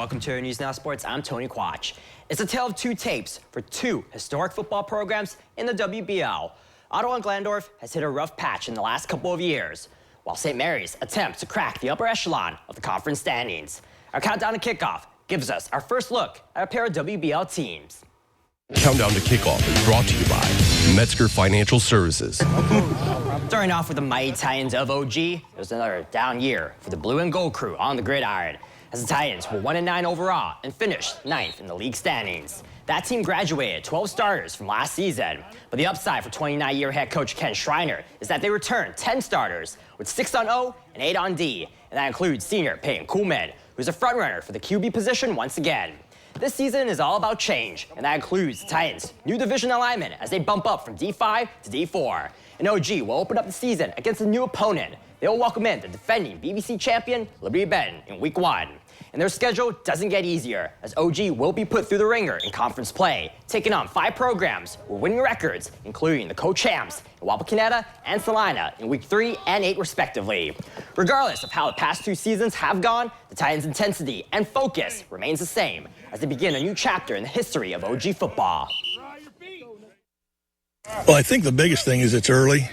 welcome to News Now Sports. I'm Tony Quach. It's a tale of two tapes for two historic football programs in the WBL. Ottawa-Glandorf has hit a rough patch in the last couple of years, while St. Mary's attempts to crack the upper echelon of the conference standings. Our countdown to kickoff gives us our first look at a pair of WBL teams. Countdown to Kickoff is brought to you by Metzger Financial Services. Starting off with the mighty Titans of OG, it was another down year for the blue and gold crew on the gridiron, as the Titans were 1-9 overall and finished 9th in the league standings. That team graduated 12 starters from last season, but the upside for 29-year head coach Ken Schreiner is that they returned 10 starters with 6 on O and 8 on D, and that includes senior Peyton Kuhlman, who's a frontrunner for the QB position once again. This season is all about change, and that includes the Titans' new division alignment as they bump up from D5 to D4. And OG will open up the season against a new opponent. They will welcome in the defending BBC champion Liberty Benton in Week 1. And their schedule doesn't get easier, as OG will be put through the ringer in conference play, taking on 5 programs with winning records, including the co-champs Ottawa-Glandorf and Salina in Week 3 and 8 respectively. Regardless of how the past 2 seasons have gone, the Titans' intensity and focus remains the same as they begin a new chapter in the history of OG football. Well, I think the biggest thing is it's early.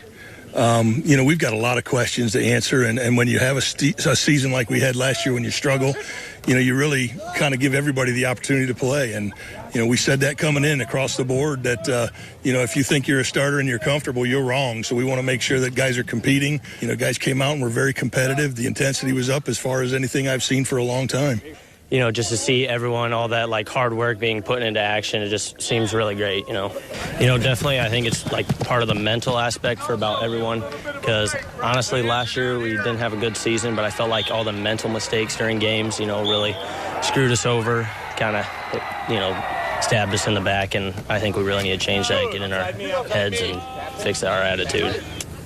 We've got a lot of questions to answer, and when you have a season like we had last year when you struggle, you really kind of give everybody the opportunity to play. And, we said that coming in across the board that, if you think you're a starter and you're comfortable, you're wrong. So we want to make sure that guys are competing. Guys came out and were very competitive. The intensity was up as far as anything I've seen for a long time. Just to see everyone, all that hard work being put into action, it just seems really great, Definitely I think it's part of the mental aspect for about everyone, because honestly last year we didn't have a good season, but I felt like all the mental mistakes during games, really screwed us over, kind of, stabbed us in the back, and I think we really need to change that, get in our heads and fix our attitude.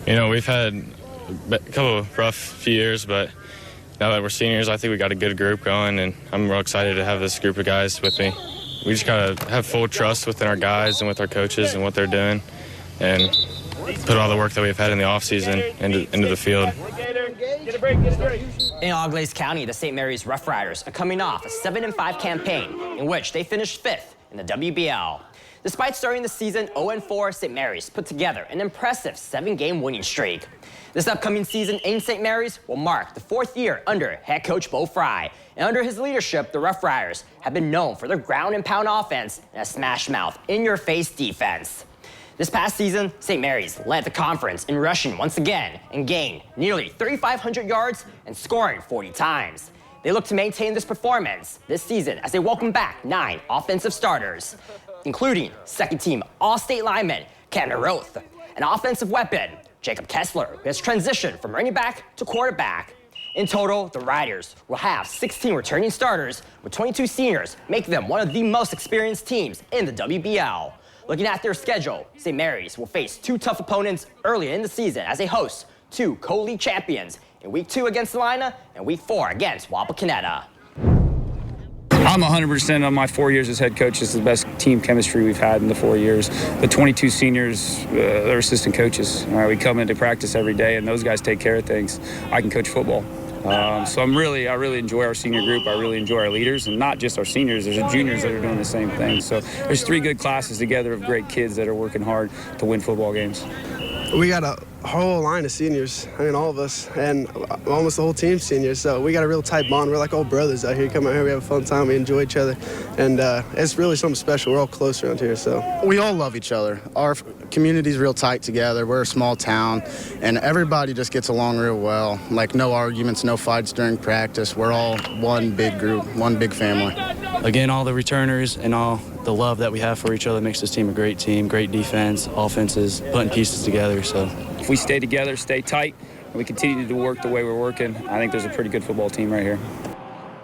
We've had a couple of rough few years, but now that we're seniors, I think we got a good group going, and I'm real excited to have this group of guys with me. We just got to have full trust within our guys and with our coaches and what they're doing, and put all the work that we've had in the offseason into the field. In Auglaize County, the St. Mary's Rough Riders are coming off a 7-5 campaign in which they finished 5th in the WBL. Despite starting the season 0-4, St. Mary's put together an impressive 7-game winning streak. This upcoming season in St. Mary's will mark the 4th year under head coach Bo Fry. And under his leadership, the Rough Riders have been known for their ground and pound offense and a smash-mouth, in-your-face defense. This past season, St. Mary's led the conference in rushing once again and gained nearly 3,500 yards and scoring 40 times. They look to maintain this performance this season as they welcome back 9 offensive starters, including second-team All-State lineman Cameron Roth, an offensive weapon, Jacob Kessler, who has transitioned from running back to quarterback. In total, the Riders will have 16 returning starters, with 22 seniors, making them one of the most experienced teams in the WBL. Looking at their schedule, St. Mary's will face 2 tough opponents early in the season as they host 2 co-league champions in Week 2 against Salina and Week 4 against Ottawa-Glandorf. I'm 100% on my 4 years as head coach. This is the best team chemistry we've had in the 4 years. The 22 seniors, they're assistant coaches. We come into practice every day, and those guys take care of things. I can coach football. So I really enjoy our senior group. I really enjoy our leaders, and not just our seniors. There's the juniors that are doing the same thing. So there's 3 good classes together of great kids that are working hard to win football games. We got a whole line of seniors, all of us, and almost the whole team's seniors, so we got a real tight bond. We're like old brothers out here. Come out here, we have a fun time, we enjoy each other, and it's really something special. We're all close around here, so. We all love each other. Our community's real tight together. We're a small town, and everybody just gets along real well. No arguments, no fights during practice. We're all one big group, one big family. Again, all the returners and all the love that we have for each other makes this team a great team, great defense, offenses, putting pieces together. So if we stay together, stay tight, and we continue to work the way we're working, I think there's a pretty good football team right here.